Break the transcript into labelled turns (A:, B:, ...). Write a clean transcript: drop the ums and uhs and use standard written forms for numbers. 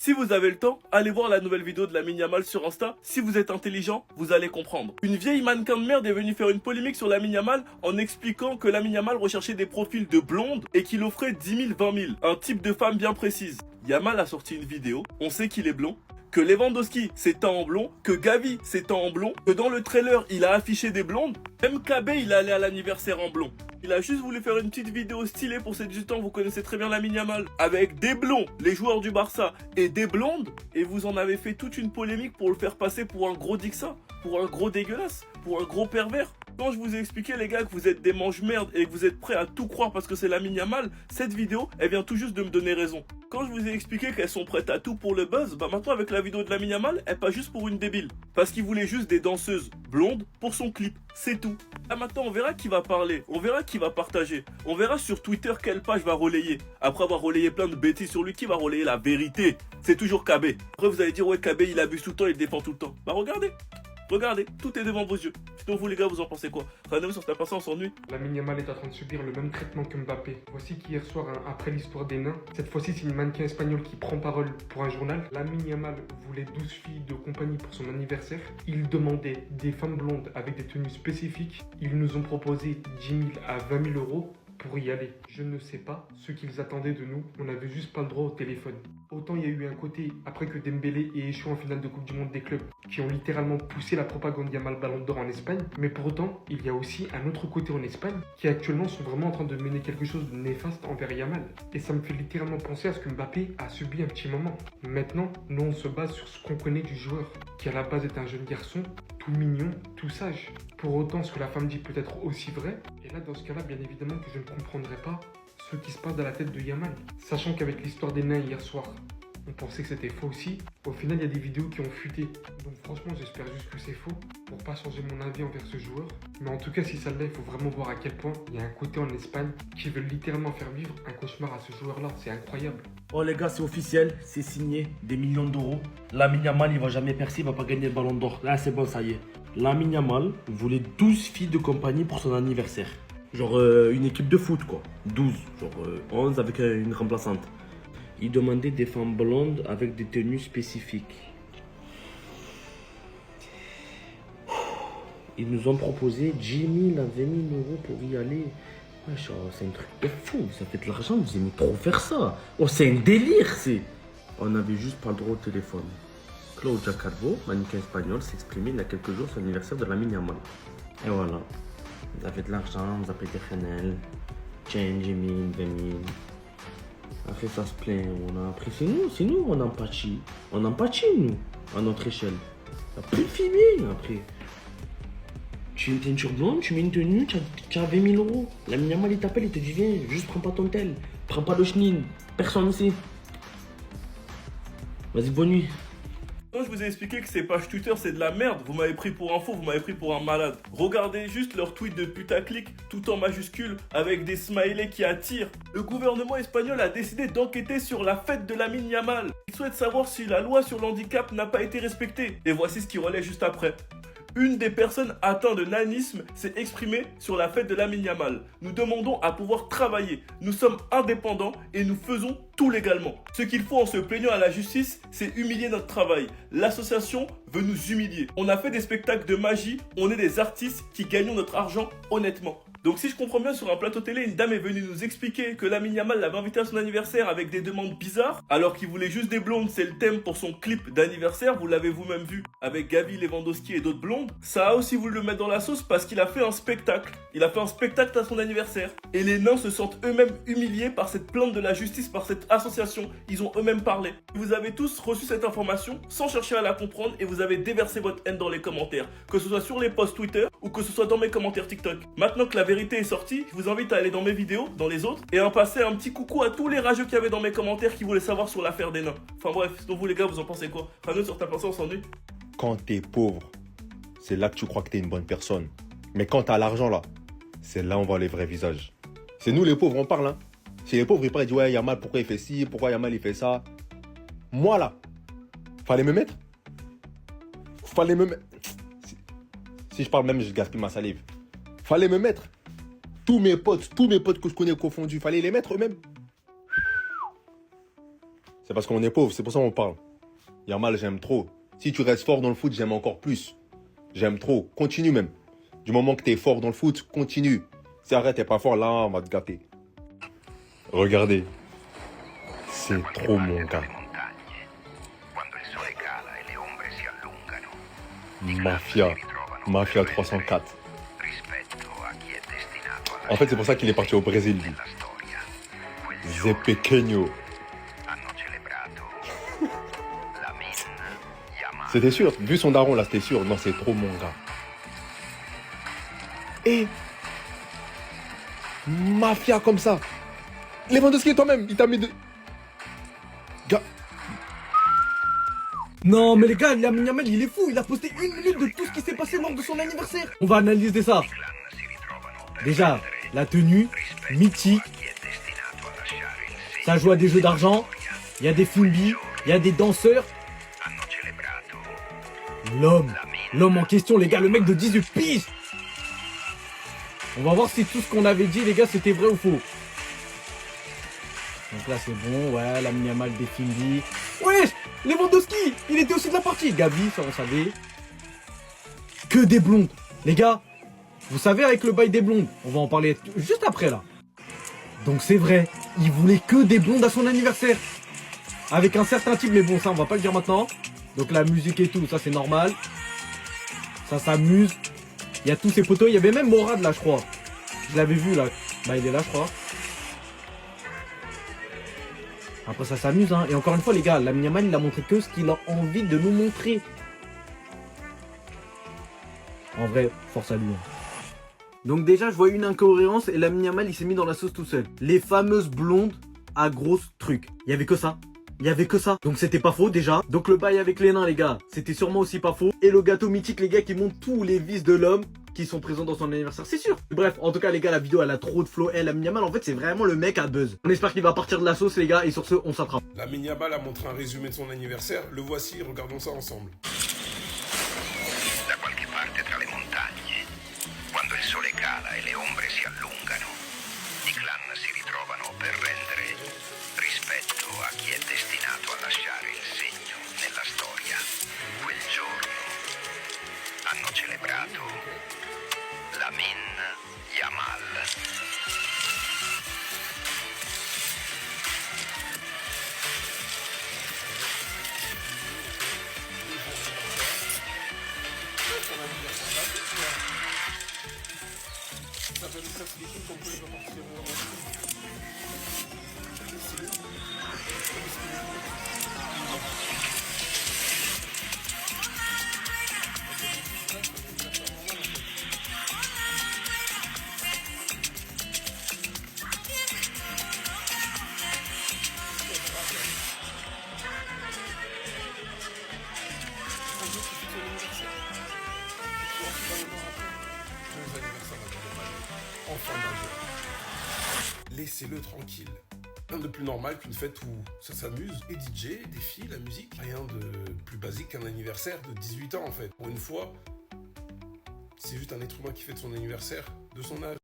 A: Si vous avez le temps, allez voir la nouvelle vidéo de Lamine Yamal sur Insta. Si vous êtes intelligent, vous allez comprendre. Une vieille mannequin de merde est venue faire une polémique sur Lamine Yamal en expliquant que Lamine Yamal recherchait des profils de blondes et qu'il offrait 10 000, 20 000. Un type de femme bien précise. Yamal a sorti une vidéo, on sait qu'il est blond, que Lewandowski s'est teint en blond, que Gavi s'est teint en blond, que dans le trailer il a affiché des blondes, même KB il est allé à l'anniversaire en blond. Il a juste voulu faire une petite vidéo stylée pour ses 18 ans, vous connaissez très bien Lamine Yamal, avec des blonds, les joueurs du Barça, et des blondes, et vous en avez fait toute une polémique pour le faire passer pour un gros Dixa, pour un gros dégueulasse, pour un gros pervers. Quand je vous ai expliqué les gars que vous êtes des mange-merde et que vous êtes prêts à tout croire parce que c'est Lamine Yamal, cette vidéo elle vient tout juste de me donner raison. Quand je vous ai expliqué qu'elles sont prêtes à tout pour le buzz, bah maintenant avec la vidéo de Lamine Yamal, elle passe juste pour une débile. Parce qu'il voulait juste des danseuses blondes pour son clip, c'est tout. Là maintenant on verra qui va parler, on verra qui va partager, on verra sur Twitter quelle page va relayer. Après avoir relayé plein de bêtises sur lui, qui va relayer la vérité? C'est toujours KB. Après vous allez dire ouais KB il abuse tout le temps, il défend tout le temps. Bah regardez. Regardez, tout est devant vos yeux. Sinon vous les gars, vous en pensez quoi? Rendez-vous sur Snap, on s'ennuie.
B: Lamine Yamal est en train de subir le même traitement que Mbappé. Voici qu'hier soir, après l'histoire des nains, cette fois-ci c'est une mannequin espagnole qui prend parole pour un journal. Lamine Yamal voulait 12 filles de compagnie pour son anniversaire. Il demandait des femmes blondes avec des tenues spécifiques. Ils nous ont proposé 10 000 à 20 000 euros pour y aller. Je ne sais pas ce qu'ils attendaient de nous, on n'avait juste pas le droit au téléphone. Autant il y a eu un côté, après que Dembélé ait échoué en finale de Coupe du Monde des clubs, qui ont littéralement poussé la propagande Yamal Ballon d'Or en Espagne, mais pour autant, il y a aussi un autre côté en Espagne, qui actuellement sont vraiment en train de mener quelque chose de néfaste envers Yamal. Et ça me fait littéralement penser à ce que Mbappé a subi un petit moment. Maintenant, nous on se base sur ce qu'on connaît du joueur, qui à la base est un jeune garçon, tout mignon, tout sage. Pour autant, ce que la femme dit peut être aussi vrai, et là dans ce cas-là, bien évidemment que je ne comprendrai pas ce qui se passe dans la tête de Yamal. Sachant qu'avec l'histoire des nains hier soir, on pensait que c'était faux aussi. Au final, il y a des vidéos qui ont fuité. Donc franchement, j'espère juste que c'est faux pour pas changer mon avis envers ce joueur. Mais en tout cas, si ça l'est, il faut vraiment voir à quel point il y a un côté en Espagne qui veut littéralement faire vivre un cauchemar à ce joueur-là. C'est incroyable.
C: Oh les gars, c'est officiel, c'est signé, des millions d'euros. Lamine Yamal, il va jamais percer, il va pas gagner le ballon d'or. Là, c'est bon, ça y est. Lamine Yamal voulait 12 filles de compagnie pour son anniversaire. Genre une équipe de foot quoi. 12, genre 11 avec une remplaçante. Il demandait des femmes blondes avec des tenues spécifiques. Ils nous ont proposé 10 000 à 20 000 euros pour y aller. Wesh, oh, c'est un truc de fou, ça fait de l'argent, vous aimez trop faire ça. Oh, c'est un délire, c'est. On n'avait juste pas le droit au téléphone. Claudia Carvo, mannequin espagnol, s'exprimait il y a quelques jours sur l'anniversaire de Lamine Yamal. Et voilà. Vous avez de l'argent, vous avez des Chanel, change 10 000, 20 000. Après ça se plaint, on a appris. C'est nous, on empathie. On empathie, nous, à notre échelle. Il n'y a plus de filles bien, après. Tu mets une teinture blonde, tu mets une tenue, tu as 20 000 euros. Lamine Yamal, il t'appelle, il te dit viens, juste prends pas ton tel. Prends pas le chenil, personne ici. Vas-y, bonne nuit.
A: Quand je vous ai expliqué que ces pages Twitter c'est de la merde, vous m'avez pris pour un faux, vous m'avez pris pour un malade. Regardez juste leurs tweets de putaclic, tout en majuscule, avec des smileys qui attirent. Le gouvernement espagnol a décidé d'enquêter sur la fête de Lamine Yamal. Il souhaite savoir si la loi sur l'handicap n'a pas été respectée. Et voici ce qui relaie juste après. Une des personnes atteintes de nanisme s'est exprimée sur la fête de Lamine Yamal. Nous demandons à pouvoir travailler. Nous sommes indépendants et nous faisons tout légalement. Ce qu'il faut en se plaignant à la justice, c'est humilier notre travail. L'association veut nous humilier. On a fait des spectacles de magie, on est des artistes qui gagnons notre argent honnêtement. Donc si je comprends bien, sur un plateau télé, une dame est venue nous expliquer que Lamine Yamal l'avait invité à son anniversaire avec des demandes bizarres, alors qu'il voulait juste des blondes, c'est le thème pour son clip d'anniversaire, vous l'avez vous-même vu, avec Gavi, Lewandowski et d'autres blondes. Ça a aussi voulu le mettre dans la sauce parce qu'il a fait un spectacle. Il a fait un spectacle à son anniversaire. Et les nains se sentent eux-mêmes humiliés par cette plainte de la justice, par cette association. Ils ont eux-mêmes parlé. Vous avez tous reçu cette information sans chercher à la comprendre et vous avez déversé votre haine dans les commentaires, que ce soit sur les posts Twitter ou que ce soit dans mes commentaires TikTok. Maintenant que la vérité est sortie, je vous invite à aller dans mes vidéos, dans les autres, et à passer un petit coucou à tous les rageux qu'il y avait dans mes commentaires qui voulaient savoir sur l'affaire des nains. Enfin bref, sinon vous les gars, vous en pensez quoi? Rano sur ta pensée, on s'ennuie.
D: Quand t'es pauvre, c'est là que tu crois que t'es une bonne personne. Mais quand t'as l'argent là, c'est là où on voit les vrais visages. C'est nous les pauvres, on parle hein. Si les pauvres ils parlent, ils disent ouais Yamal pourquoi il fait ci, pourquoi Yamal il fait ça. Moi là, fallait me mettre. Si je parle même, je gaspille ma salive. Fallait me mettre. Tous mes potes que je connais confondus, fallait les mettre eux-mêmes. C'est parce qu'on est pauvre, c'est pour ça qu'on parle. Yamal, j'aime trop. Si tu restes fort dans le foot, j'aime encore plus. J'aime trop. Continue même. Du moment que t'es fort dans le foot, continue. Si arrête, t'es pas fort, là, on va te gâter. Regardez. C'est trop mon gars. Mafia. Mafia 304. En fait, c'est pour ça qu'il est parti au Brésil, lui. Zé Pequeño. C'était sûr. Vu son daron, là, c'était sûr. Non, c'est trop mon gars. Et Mafia comme ça. Lewandowski toi-même, il t'a mis de... Gars.
E: Non mais les gars, Lamine Yamal il est fou, il a posté 1 minute de tout ce qui s'est passé lors de son anniversaire. On va analyser ça. Déjà, la tenue, mythique. Ça joue à des jeux d'argent. Il y a des Fumbi, il y a des danseurs. L'homme en question les gars, le mec de 18 piges. On va voir si tout ce qu'on avait dit les gars c'était vrai ou faux. Donc là c'est bon, ouais, Lamine Yamal des Fumbi. Wesh, Lewandowski, il était aussi de la partie. Gavi, ça on savait. Que des blondes. Les gars, vous savez avec le bail des blondes, on va en parler juste après là. Donc c'est vrai, il voulait que des blondes à son anniversaire. Avec un certain type, mais bon ça on va pas le dire maintenant. Donc la musique et tout, ça c'est normal. Ça s'amuse. Il y a tous ces potos, il y avait même Morad là je crois. Je l'avais vu là. Bah il est là je crois. Après ça s'amuse hein. Et encore une fois les gars, Lamine Yamal il a montré que ce qu'il a envie de nous montrer. En vrai, force à lui. Hein. Donc déjà je vois une incohérence et Lamine Yamal il s'est mis dans la sauce tout seul. Les fameuses blondes à gros trucs. Il y avait que ça. Il y avait que ça. Donc c'était pas faux déjà. Donc le bail avec les nains les gars, c'était sûrement aussi pas faux. Et le gâteau mythique les gars qui montre tous les vices de l'homme qui sont présents dans son anniversaire, c'est sûr. Bref, en tout cas les gars, la vidéo elle a trop de flow. Elle, Lamine Yamal en fait c'est vraiment le mec à buzz. On espère qu'il va partir de la sauce les gars et sur ce on s'attrape.
F: Lamine Yamal a montré un résumé de son anniversaire. Le voici, regardons ça ensemble.
G: Da qualche parte tra le montagne, quando il sole cala e le ombre si allungano, i clan si ritrovano per rendere rispetto a chi è destinato a lasciare il segno nella storia. Quel giorno hanno celebrato Lamine Yamal.
F: Enfin majeur. Laissez-le tranquille. Rien de plus normal qu'une fête où ça s'amuse. Et DJ, des filles, la musique. Rien de plus basique qu'un anniversaire de 18 ans en fait. Pour une fois, c'est juste un être humain qui fête son anniversaire de son âge.